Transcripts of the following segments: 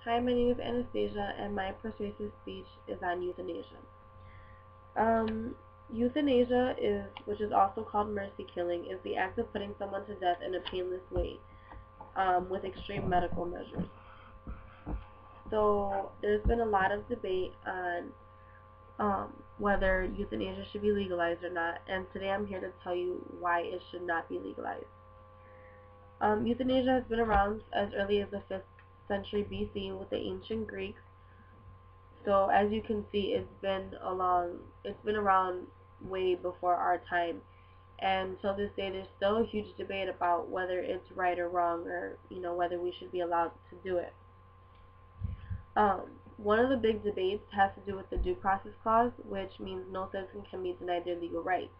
Hi, my name is Anastasia, and my persuasive speech is on euthanasia. Um, Euthanasia which is also called mercy killing, is the act of putting someone to death in a painless way, with extreme medical measures. So there's been a lot of debate on whether euthanasia should be legalized or not, and today I'm here to tell you why it should not be legalized. Euthanasia has been around as early as the 5th century BC with the ancient Greeks. So as you can see, it's been around way before our time. And till this day, there's still a huge debate about whether it's right or wrong, or whether we should be allowed to do it. One of the big debates has to do with the due process clause, which means no citizen can be denied their legal rights.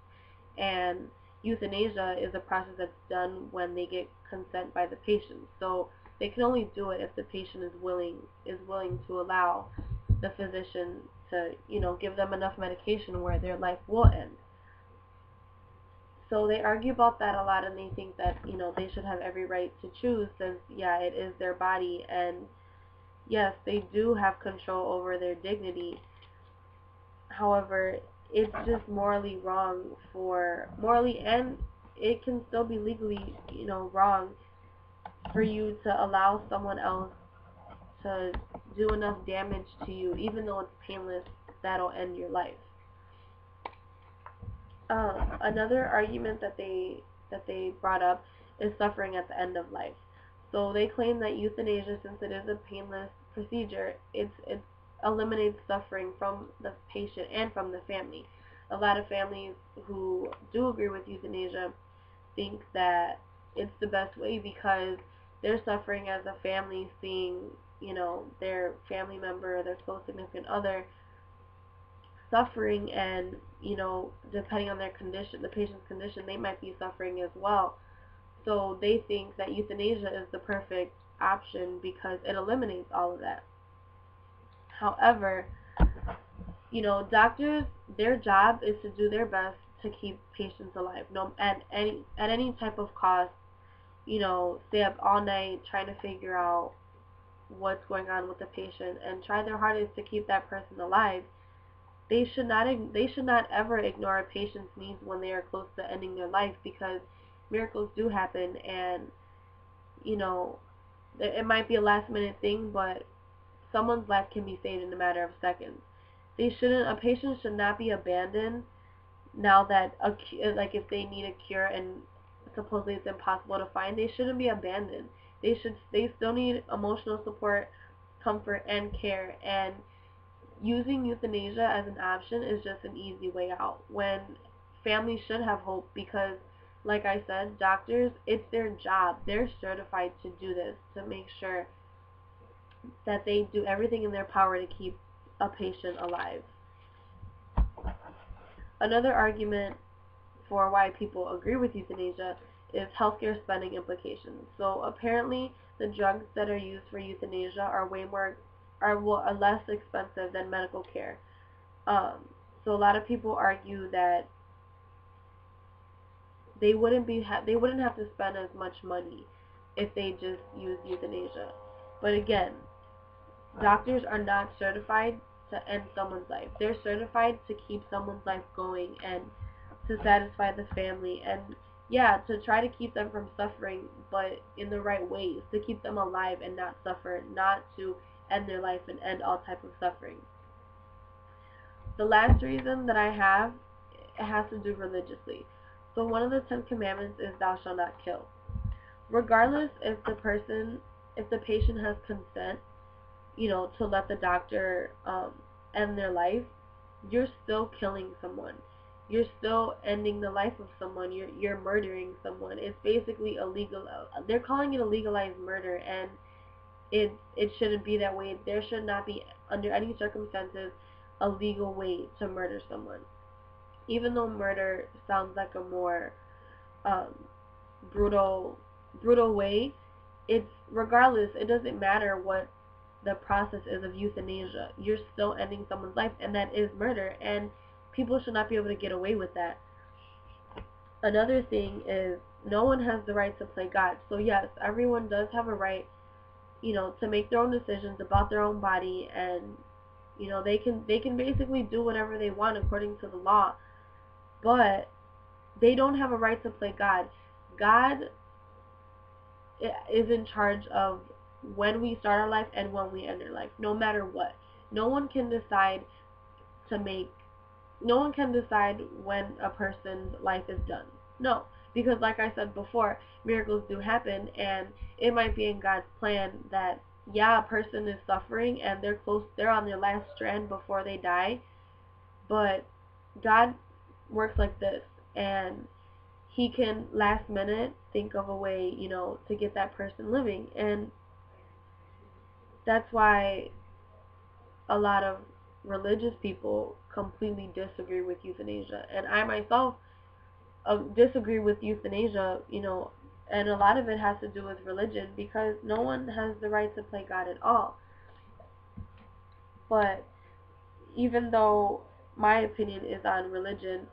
And euthanasia is a process that's done when they get consent by the patient. So they can only do it if the patient is willing to allow the physician to, give them enough medication where their life will end. So they argue about that a lot, and they think that, they should have every right to choose, since, yeah, it is their body, and yes, they do have control over their dignity. However, it's just morally, and it can still be legally, wrong for you to allow someone else to do enough damage to you, even though it's painless, that'll end your life. Another argument that they brought up is suffering at the end of life. So they claim that euthanasia, since it is a painless procedure, it eliminates suffering from the patient and from the family. A lot of families who do agree with euthanasia think that it's the best way, because they're suffering as a family, seeing, their family member, their close significant other, suffering, and depending on their condition, the patient's condition, they might be suffering as well. So they think that euthanasia is the perfect option because it eliminates all of that. However, doctors, their job is to do their best to keep patients alive, at any type of cost. Stay up all night trying to figure out what's going on with the patient and try their hardest to keep that person alive. They should not ever ignore a patient's needs when they are close to ending their life, because miracles do happen, and it might be a last minute thing, but someone's life can be saved in a matter of seconds. A patient should not be abandoned now that if they need a cure and supposedly it's impossible to find. They shouldn't be abandoned. They still need emotional support, comfort, and care, and using euthanasia as an option is just an easy way out, when families should have hope, because, like I said, doctors, it's their job. They're certified to do this, to make sure that they do everything in their power to keep a patient alive. Another argument for why people agree with euthanasia is healthcare spending implications. So apparently the drugs that are used for euthanasia are less expensive than medical care. So a lot of people argue that they wouldn't have to spend as much money if they just used euthanasia. But again, doctors are not certified to end someone's life. They're certified to keep someone's life going and to satisfy the family, and to try to keep them from suffering, but in the right ways, to keep them alive and not suffer, not to end their life and end all type of suffering. The last reason that I have, it has to do religiously. So one of the 10 commandments is thou shalt not kill. Regardless if the patient has consent, to let the doctor end their life, you're still killing someone. You're still ending the life of someone. You're murdering someone. It's basically illegal. They're calling it a legalized murder, and it shouldn't be that way. There should not be, under any circumstances, a legal way to murder someone. Even though murder sounds like a more brutal way, regardless, it doesn't matter what the process is of euthanasia. You're still ending someone's life, and that is murder, and people should not be able to get away with that. Another thing is, no one has the right to play God. So yes, everyone does have a right to make their own decisions about their own body, and they can basically do whatever they want according to the law, but they don't have a right to play God. God is in charge of when we start our life and when we end our life, no matter what. No one can decide to make no one can decide when a person's life is done. No, because like I said before, miracles do happen, and it might be in God's plan that, yeah, a person is suffering and they're on their last strand before they die, but God works like this, and he can last minute think of a way, to get that person living. And that's why a lot of religious people completely disagree with euthanasia, and I myself disagree with euthanasia, and a lot of it has to do with religion, because no one has the right to play God at all. But even though my opinion is on religion,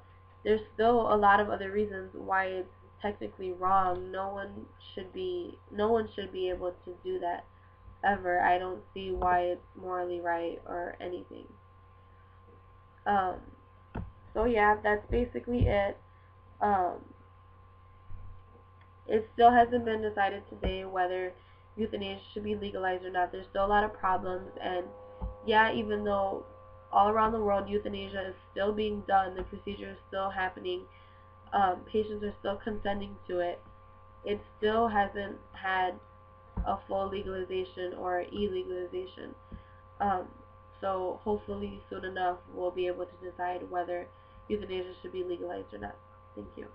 there's still a lot of other reasons why it's technically wrong. No one should be able to do that ever. I don't see why it's morally right or anything. So yeah, that's basically it. It still hasn't been decided today whether euthanasia should be legalized or not. There's still a lot of problems, and yeah, even though all around the world euthanasia is still being done, the procedure is still happening, patients are still consenting to it, it still hasn't had a full legalization or illegalization. So hopefully soon enough we'll be able to decide whether euthanasia should be legalized or not. Thank you.